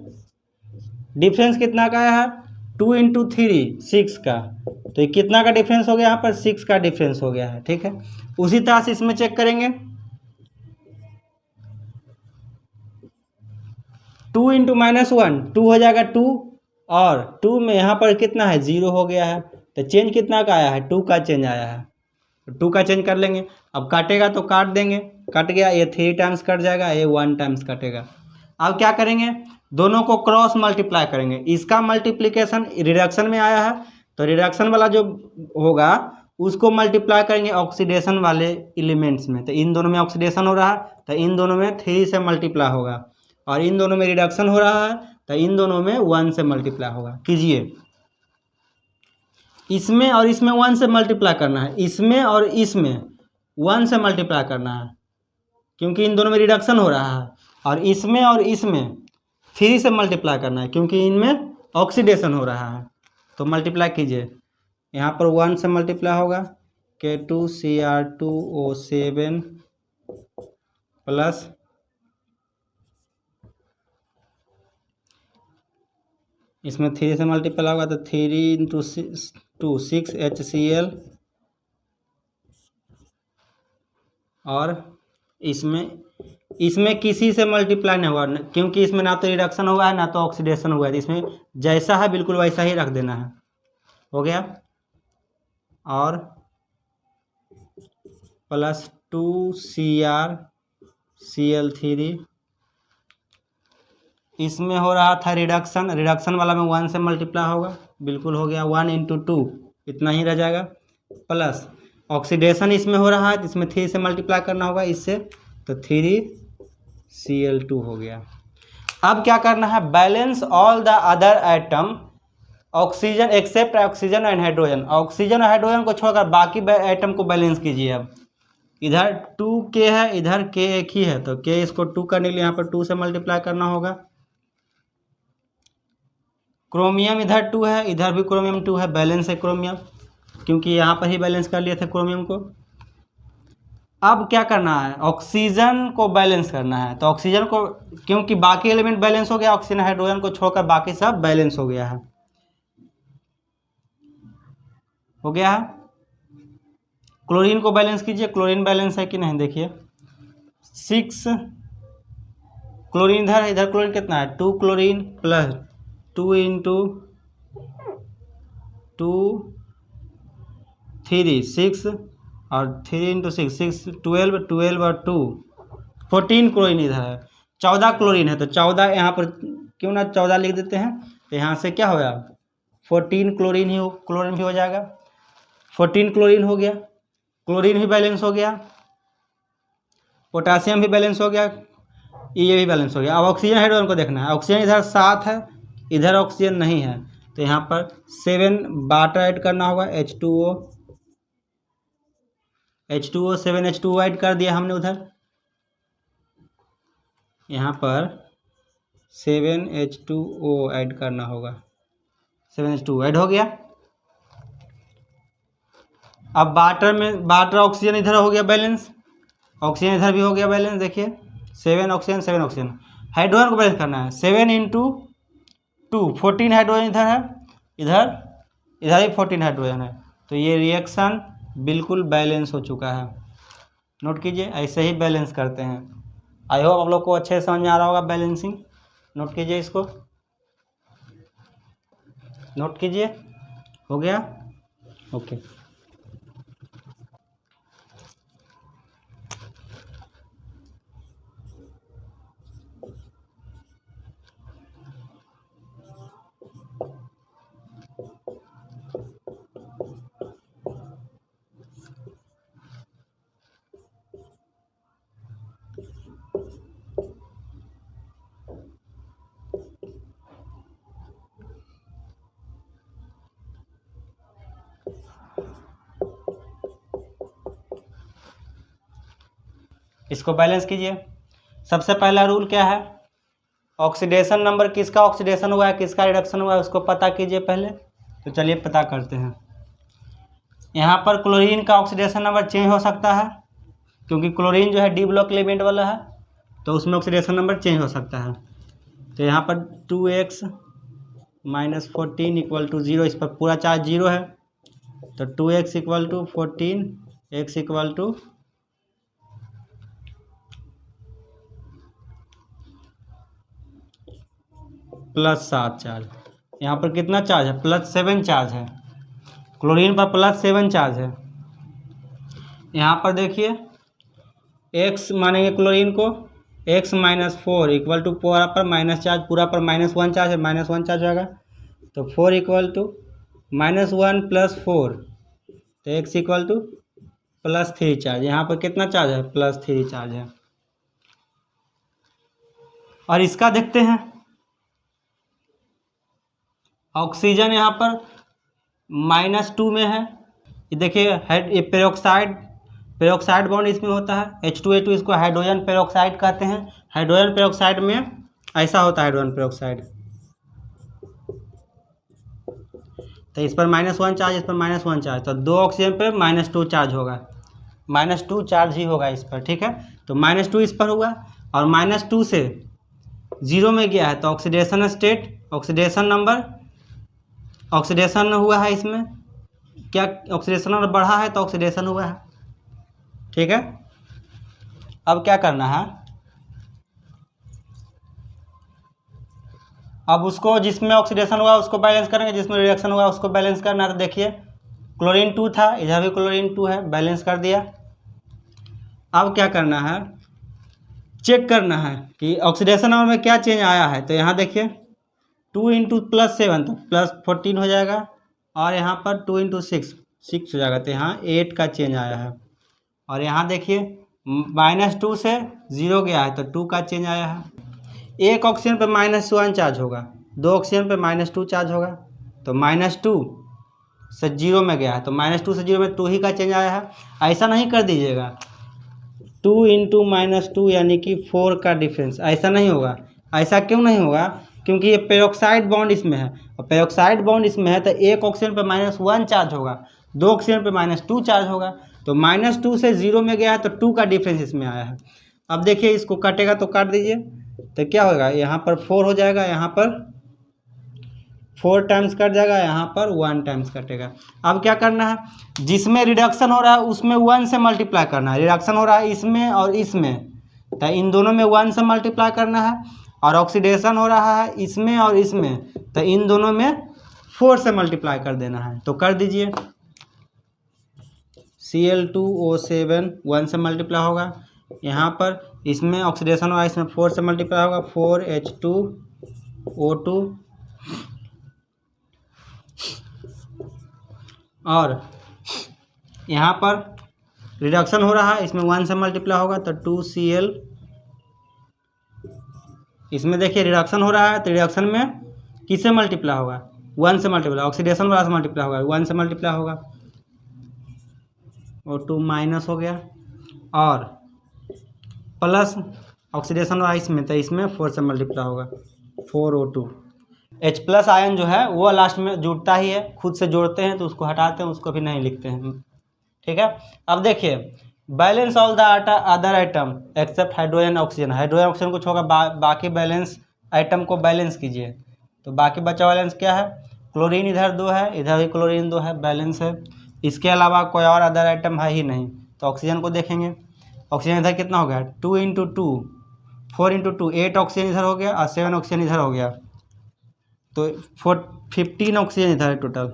डिफरेंस कितना का आया है, 2 × 3 6 का, तो ये कितना का डिफरेंस हो गया, यहाँ पर 6 का डिफरेंस हो गया है, ठीक है। उसी तरह से इसमें चेक करेंगे, 2 × -1 2 हो जाएगा 2, और 2 में यहाँ पर कितना है, 0 हो गया है, तो चेंज कितना का आया है, 2 का चेंज आया है, तो 2 का चेंज कर लेंगे। अब काटेगा तो काट देंगे, कट गया, ये 3 टाइम्स कट जाएगा, ये 1 टाइम्स कटेगा। अब क्या करेंगे, दोनों को क्रॉस मल्टीप्लाई करेंगे। इसका मल्टीप्लिकेशन रिडक्शन में आया है, तो रिडक्शन वाला जो होगा उसको मल्टीप्लाई करेंगे ऑक्सीडेशन वाले एलिमेंट्स में। तो इन दोनों में ऑक्सीडेशन हो रहा है, तो इन दोनों में 3 से मल्टीप्लाई होगा, और इन दोनों में रिडक्शन हो रहा है, तो इन दोनों में 1 से मल्टीप्लाई होगा। कीजिए, इसमें और इसमें 1 से मल्टीप्लाई करना है, इसमें और इसमें 1 से मल्टीप्लाई करना है, क्योंकि इन दोनों में रिडक्शन हो रहा है। और इसमें 3 से मल्टीप्लाई करना है, क्योंकि इनमें ऑक्सीडेशन हो रहा है। तो मल्टीप्लाई कीजिए, यहाँ पर 1 से मल्टीप्लाई होगा, K2Cr2O7 प्लस इसमें 3 से मल्टीप्लाई होगा, तो 3 × 2 6HCl, और इसमें किसी से मल्टीप्लाई नहीं हुआ, क्योंकि इसमें ना तो रिडक्शन हुआ है ना तो ऑक्सीडेशन हुआ है। इसमें जैसा है बिल्कुल वैसा ही रख देना है, हो गया। और प्लस 2CrCl3, इसमें हो रहा था रिडक्शन वाला में 1 से मल्टीप्लाई होगा, बिल्कुल हो गया। 1 × 2 इतना ही रह जाएगा, प्लस ऑक्सीडेशन इसमें हो रहा है, तो इसमें 3 से मल्टीप्लाई करना होगा इससे, तो 3Cl2 हो गया। अब क्या करना है, balance all the other atom oxygen except oxygen and hydrogen. Oxygen और हाइड्रोजन को छोड़कर बाकी एटम को बैलेंस कीजिए। अब इधर 2K है, इधर K एक ही है, तो K इसको 2 करने के लिए यहाँ पर 2 से मल्टीप्लाई करना होगा। क्रोमियम इधर 2 है, इधर भी क्रोमियम 2 है, बैलेंस है क्रोमियम, क्योंकि यहाँ पर ही बैलेंस कर लिए थे क्रोमियम को। अब क्या करना है, ऑक्सीजन को बैलेंस करना है। तो ऑक्सीजन को, क्योंकि बाकी एलिमेंट बैलेंस हो गया, ऑक्सीजन हाइड्रोजन को छोड़कर बाकी सब बैलेंस हो गया है, हो गया है। क्लोरीन को बैलेंस कीजिए, क्लोरीन बैलेंस है कि नहीं देखिए। 6 क्लोरीन इधर, इधर क्लोरीन कितना है, 2 क्लोरीन प्लस 2 इंटू 2 3 6 और 3 इंटू 6 6 12 12 और 2 14 क्लोरीन इधर है। 14 क्लोरीन है, तो 14 यहाँ पर क्यों ना 14 लिख देते हैं। तो यहाँ से क्या होगा, 14 क्लोरीन ही क्लोरीन भी हो जाएगा। 14 क्लोरीन हो गया, क्लोरीन भी बैलेंस हो गया, पोटासियम भी बैलेंस हो गया, ये भी बैलेंस हो गया। अब ऑक्सीजन हाइड्रोजन को देखना है। ऑक्सीजन इधर 7 है, इधर ऑक्सीजन नहीं है, तो यहाँ पर 7 वाटर ऐड करना होगा, H2O 7 H2O ऐड कर दिया हमने उधर। यहाँ पर 7 H2O ऐड करना होगा, 7 H2O ऐड हो गया। अब वाटर में, वाटर ऑक्सीजन इधर हो गया बैलेंस, ऑक्सीजन इधर भी हो गया बैलेंस। देखिए 7 ऑक्सीजन 7 ऑक्सीजन। हाइड्रोजन को बैलेंस करना है, 7 इंटू 2 14 हाइड्रोजन इधर है, इधर इधर ही 14 हाइड्रोजन है, तो ये रिएक्शन बिल्कुल बैलेंस हो चुका है। नोट कीजिए, ऐसे ही बैलेंस करते हैं। आई होप आप लोग को अच्छे से समझ में आ रहा होगा बैलेंसिंग। नोट कीजिए इसको, नोट कीजिए, हो गया, ओके। इसको बैलेंस कीजिए। सबसे पहला रूल क्या है, ऑक्सीडेशन नंबर, किसका ऑक्सीडेशन हुआ है किसका रिडक्शन हुआ है उसको पता कीजिए पहले। तो चलिए पता करते हैं। यहाँ पर क्लोरीन का ऑक्सीडेशन नंबर चेंज हो सकता है, क्योंकि क्लोरीन जो है डी ब्लॉक एलिमेंट वाला है, तो उसमें ऑक्सीडेशन नंबर चेंज हो सकता है। तो यहाँ पर 2x - 14 = 0, इस पर पूरा चार्ज 0 है, तो 2x = 14, x = +7 चार्ज। यहाँ पर कितना चार्ज है, +7 चार्ज है, क्लोरीन पर +7 चार्ज है। यहाँ पर देखिए x मानेंगे क्लोरीन को, x - 4 = पूरा पर माइनस चार्ज, पूरा पर -1 चार्ज है, -1 चार्ज होगा, तो 4 = -1 + 4, तो x = +3 चार्ज। यहाँ पर कितना चार्ज है, +3 चार्ज है। और इसका देखते हैं, ऑक्सीजन यहाँ पर -2 में है। ये देखिए ये पेरोक्साइड बॉन्ड इसमें होता है, H2A2, इसको हाइड्रोजन पेरोक्साइड कहते हैं। हाइड्रोजन पेरोक्साइड में ऐसा होता है, हाइड्रोजन पेरोक्साइड, तो इस पर -1 चार्ज, इस पर -1 चार्ज, तो 2 ऑक्सीजन पर -2 चार्ज होगा, -2 चार्ज ही होगा इस पर, ठीक है। तो -2 इस पर हुआ, और -2 से 0 में गया है, तो oxidation state, oxidation number, oxidation हुआ है इसमें, क्या ऑक्सीडेशन नंबर बढ़ा है तो ऑक्सीडेशन हुआ है, ठीक है। अब क्या करना है, अब उसको जिसमें ऑक्सीडेशन हुआ उसको बैलेंस करेंगे, जिसमें रिएक्शन हुआ उसको बैलेंस करना है। तो देखिए क्लोरीन 2 था, इधर भी क्लोरीन 2 है, बैलेंस कर दिया। अब क्या करना है, चेक करना है कि ऑक्सीडेशन नंबर में क्या चेंज आया है। तो यहाँ देखिए 2 × +7 तो +14 हो जाएगा, और यहाँ पर 2 × 6 हो जाएगा, तो यहाँ 8 का चेंज आया है। और यहाँ देखिए -2 से 0 गया है, तो 2 का चेंज आया है। एक ऑक्सीजन पर -1 चार्ज होगा, 2 ऑक्सीजन पर -2 चार्ज होगा, तो -2 से 0 में गया है, तो -2 से 0 में 2 ही का चेंज आया है। ऐसा नहीं कर दीजिएगा 2 × -2 यानी कि 4 का डिफरेंस, ऐसा नहीं होगा। ऐसा क्यों नहीं होगा, क्योंकि ये पेरोक्साइड बॉन्ड इसमें है, और पेरोक्साइड बॉन्ड इसमें है, तो एक ऑक्सीजन पर -1 चार्ज होगा, 2 ऑक्सीजन पर -2 चार्ज होगा, तो -2 से 0 में गया है तो 2 का डिफरेंस इसमें आया है। अब देखिए इसको काटेगा तो काट दीजिए, तो क्या होगा, यहाँ पर 4 हो जाएगा, यहाँ पर 4 टाइम्स कट जाएगा, यहाँ पर 1 टाइम्स कटेगा। अब क्या करना है, जिसमें रिडक्शन हो रहा है उसमें 1 से मल्टीप्लाई करना है। रिडक्शन हो रहा है इसमें और इसमें, तो इन दोनों में 1 से मल्टीप्लाई करना है। और ऑक्सीडेशन हो रहा है इसमें और इसमें, तो इन दोनों में 4 से मल्टीप्लाई कर देना है। तो कर दीजिए, Cl2O7 1 से मल्टीप्लाई होगा, यहाँ पर इसमें ऑक्सीडेशन हुआ, इसमें 4 से मल्टीप्लाई होगा, 4H2O2, और यहाँ पर रिडक्शन हो रहा है, इसमें 1 से मल्टीप्लाई होगा तो 2Cl। इसमें देखिए रिडक्शन हो रहा है, तो रिडक्शन में किससे मल्टीप्लाई होगा, 1 से मल्टीप्लाई, ऑक्सीडेशन वाला से मल्टीप्लाई होगा, 1 से मल्टीप्लाई होगा, और 2 माइनस हो गया, और प्लस ऑक्सीडेशन वाला इसमें, तो इसमें 4 से मल्टीप्लाई होगा, 4O2। H+ आयन जो है वो लास्ट में जुड़ता ही है, खुद से जोड़ते हैं तो उसको हटाते हैं, उसको भी नहीं लिखते हैं, ठीक है। अब देखिए balance all the other item except hydrogen oxygen. Hydrogen oxygen को छोड़कर बाकी बैलेंस आइटम को बैलेंस कीजिए। तो बाकी बचा बैलेंस क्या है, क्लोरीन इधर 2 है, इधर भी क्लोरीन 2 है, बैलेंस है। इसके अलावा कोई और अदर आइटम है ही नहीं। तो ऑक्सीजन को देखेंगे, ऑक्सीजन इधर कितना हो गया, 2 × 2 4 × 2 8 ऑक्सीजन इधर हो गया और 7 ऑक्सीजन इधर हो गया, तो 15 ऑक्सीजन इधर है टोटल,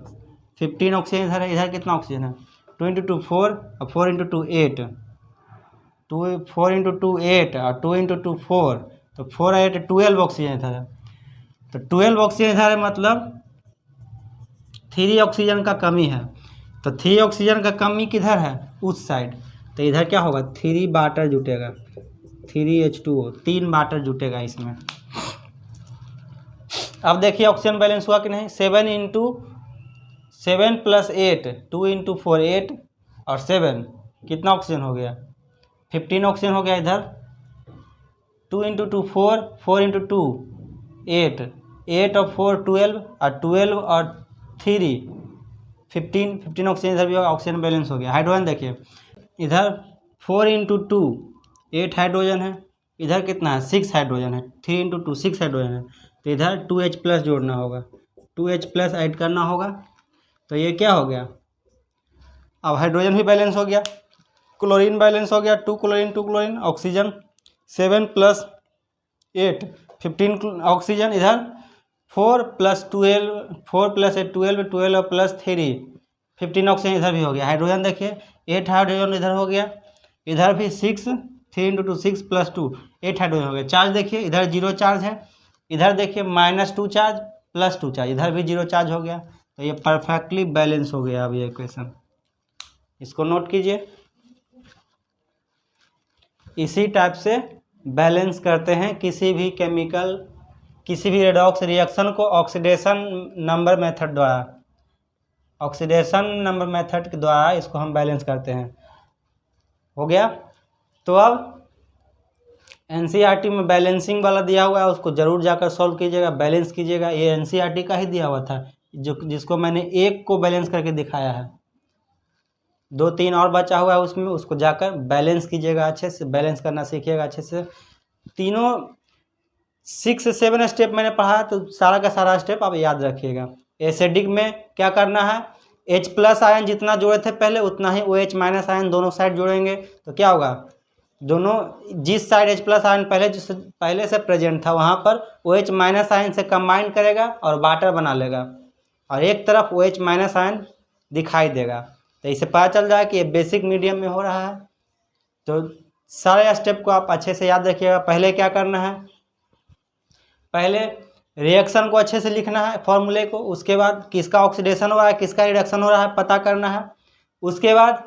15 ऑक्सीजन इधर है। इधर कितना ऑक्सीजन है, 2 × 2 4 और 4 × 2 8, 4 × 2 8 और 2 × 2 4, तो 4 8 12 ऑक्सीजन इधर है। तो 12 ऑक्सीजन इधर है, मतलब 3 ऑक्सीजन का कमी है। तो 3 ऑक्सीजन का कमी किधर है, उस साइड, तो इधर क्या होगा, 3 वाटर जुटेगा, 3H2O 3 वाटर जुटेगा इसमें। अब देखिए ऑक्सीजन बैलेंस हुआ कि नहीं, 7 × 7 + 8 2 × 4 8 और 7 कितना ऑक्सीजन हो गया, 15 ऑक्सीजन हो गया इधर। 2 × 2 4 4 × 2 8 8 और 4 12 और 12 और 3 15 ऑक्सीजन इधर भी ऑक्सीजन बैलेंस हो गया। हाइड्रोजन देखिए इधर 4 × 2 8 हाइड्रोजन है, इधर कितना है 6 हाइड्रोजन है, 3 × 2 6 हाइड्रोजन है, तो इधर 2H+ जोड़ना होगा, 2H+ ऐड करना होगा। तो ये क्या हो गया, अब हाइड्रोजन भी बैलेंस हो गया, क्लोरीन बैलेंस हो गया, 2 क्लोरीन, ऑक्सीजन 7 + 8 15 ऑक्सीजन, इधर 4 + 12 4 + 8 12 12 + 3 15 ऑक्सीजन इधर भी हो गया। हाइड्रोजन देखिए 8 हाइड्रोजन इधर हो गया, इधर भी 6 3 × 2 6 + 2 8 हाइड्रोजन हो गया। चार्ज देखिए इधर 0 चार्ज है, इधर देखिए -2 चार्ज +2 चार्ज, इधर भी 0 चार्ज हो गया। तो ये परफेक्टली बैलेंस हो गया। अब ये इक्वेशन इसको नोट कीजिए। इसी टाइप से बैलेंस करते हैं किसी भी केमिकल, किसी भी रेडॉक्स रिएक्शन को ऑक्सीडेशन नंबर मेथड द्वारा, ऑक्सीडेशन नंबर मेथड के द्वारा इसको हम बैलेंस करते हैं। हो गया। तो अब एनसीईआरटी में बैलेंसिंग वाला दिया हुआ है, उसको ज़रूर जाकर सॉल्व कीजिएगा, बैलेंस कीजिएगा। ये एनसीईआरटी का ही दिया हुआ था, जिसको मैंने एक को बैलेंस करके दिखाया है, 2-3 और बचा हुआ है उसमें, उसको जाकर बैलेंस कीजिएगा, अच्छे से बैलेंस करना सीखिएगा अच्छे से। तीनों 6 से 7 स्टेप मैंने पढ़ा, तो सारा का सारा स्टेप आप याद रखिएगा। एसिडिक में क्या करना है, H+ आयन जितना जोड़े थे पहले उतना ही OH- आयन दोनों साइड जोड़ेंगे। तो क्या होगा, दोनों जिस साइड H+ आयन पहले से प्रेजेंट था वहाँ पर OH- आयन से कंबाइन करेगा और वाटर बना लेगा, और एक तरफ OH- आयन दिखाई देगा। तो इससे पता चल जाए कि ये बेसिक मीडियम में हो रहा है। तो सारे स्टेप को आप अच्छे से याद रखिएगा। पहले क्या करना है, पहले रिएक्शन को अच्छे से लिखना है, फॉर्मूले को। उसके बाद किसका ऑक्सीडेशन हो रहा है, किसका रिडक्शन हो रहा है पता करना है। उसके बाद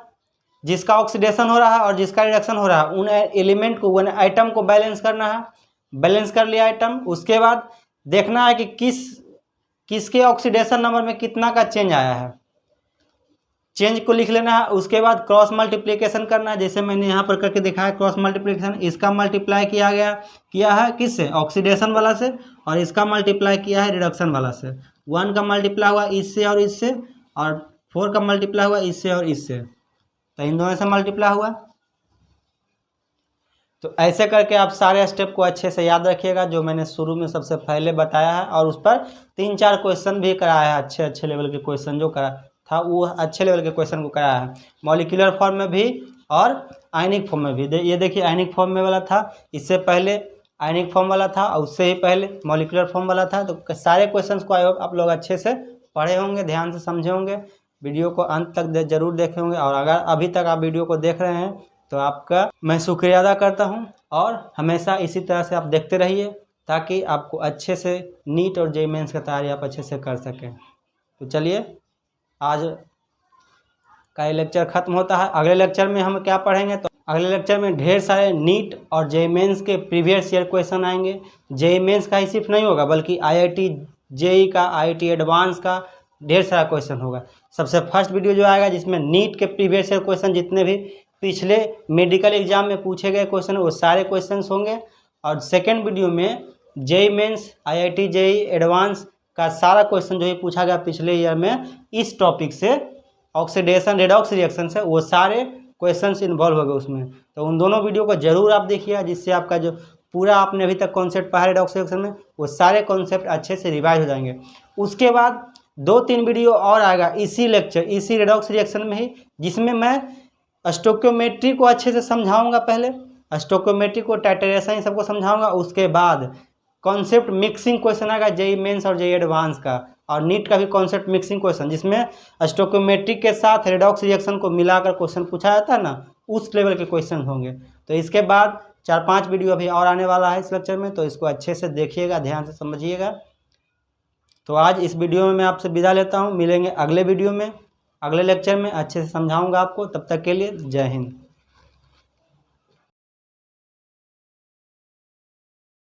जिसका ऑक्सीडेशन हो रहा है और जिसका रिडक्शन हो रहा है उन एलिमेंट को, उन आइटम को बैलेंस करना है। बैलेंस कर लिया आइटम, उसके बाद देखना है कि किसके ऑक्सीडेशन नंबर में कितना का चेंज आया है, चेंज को लिख लेना है। उसके बाद क्रॉस मल्टीप्लिकेशन करना है, जैसे मैंने यहाँ पर करके दिखाया क्रॉस मल्टीप्लिकेशन। इसका मल्टीप्लाई किया है किससे, ऑक्सीडेशन वाला से, और इसका मल्टीप्लाई किया है रिडक्शन वाला से। 1 का मल्टीप्लाई हुआ इससे और इससे, और 4 का मल्टीप्लाई हुआ इससे और इससे। तो इन दोनों से मल्टीप्लाई हुआ। तो ऐसे करके आप सारे स्टेप को अच्छे से याद रखिएगा जो मैंने शुरू में सबसे पहले बताया है, और उस पर 3-4 क्वेश्चन भी कराया है, अच्छे लेवल के क्वेश्चन जो करा था वो अच्छे लेवल के क्वेश्चन को कराया है, मॉलिक्यूलर फॉर्म में भी और आयनिक फॉर्म में भी। ये देखिए आयनिक फॉर्म में वाला था, इससे पहले आयनिक फॉर्म वाला था, और उससे ही पहले मॉलिक्यूलर फॉर्म वाला था। तो सारे क्वेश्चंस को आई होप आप लोग अच्छे से पढ़े होंगे, ध्यान से समझे होंगे, वीडियो को अंत तक जरूर देखे होंगे। और अगर अभी तक आप वीडियो को देख रहे हैं तो आपका मैं शुक्रिया अदा करता हूं, और हमेशा इसी तरह से आप देखते रहिए ताकि आपको अच्छे से नीट और जेईई मेंस का तैयारी आप अच्छे से कर सकें। तो चलिए आज का ये लेक्चर ख़त्म होता है। अगले लेक्चर में हम क्या पढ़ेंगे, तो अगले लेक्चर में ढेर सारे नीट और जेईई मेंस के प्रीवियस ईयर क्वेश्चन आएंगे। जेईई मेंस का ही सिर्फ नहीं होगा बल्कि आईआईटी जेईई का, आईआईटी एडवांस का ढेर सारा क्वेश्चन होगा। सबसे फर्स्ट वीडियो जो आएगा जिसमें नीट के प्रीवियस ईयर क्वेश्चन, जितने भी पिछले मेडिकल एग्जाम में पूछे गए क्वेश्चन वो सारे क्वेश्चंस होंगे। और सेकेंड वीडियो में JEE mains, IIT JEE advance का सारा क्वेश्चन जो ही पूछा गया पिछले ईयर में इस टॉपिक से, ऑक्सीडेशन रेडॉक्स रिएक्शन से, वो सारे क्वेश्चंस इन्वॉल्व हो गए उसमें। तो उन दोनों वीडियो को जरूर आप देखिए, जिससे आपका जो पूरा आपने अभी तक कॉन्सेप्ट पढ़ा रेडॉक्स रिएक्शन में वो सारे कॉन्सेप्ट अच्छे से रिवाइज हो जाएंगे। उसके बाद 2-3 वीडियो और आएगा इसी लेक्चर, इसी रेडॉक्स रिएक्शन में ही, जिसमें मैं स्टोइकियोमेट्री को अच्छे से समझाऊंगा। पहले स्टोइकियोमेट्री को, टाइटरेशन सबको समझाऊंगा। उसके बाद कॉन्सेप्ट मिक्सिंग क्वेश्चन आएगा जेईई मेंस और जेईई एडवांस का, और नीट का भी कॉन्सेप्ट मिक्सिंग क्वेश्चन, जिसमें स्टोइकियोमेट्री के साथ रेडॉक्स रिएक्शन को मिलाकर क्वेश्चन पूछा जाता है ना, उस लेवल के क्वेश्चन होंगे। तो इसके बाद 4-5 वीडियो अभी और आने वाला है इस लेक्चर में, तो इसको अच्छे से देखिएगा, ध्यान से समझिएगा। तो आज इस वीडियो में मैं आपसे विदा लेता हूँ, मिलेंगे अगले वीडियो में, अगले लेक्चर में अच्छे से समझाऊंगा आपको। तब तक के लिए जय हिंद।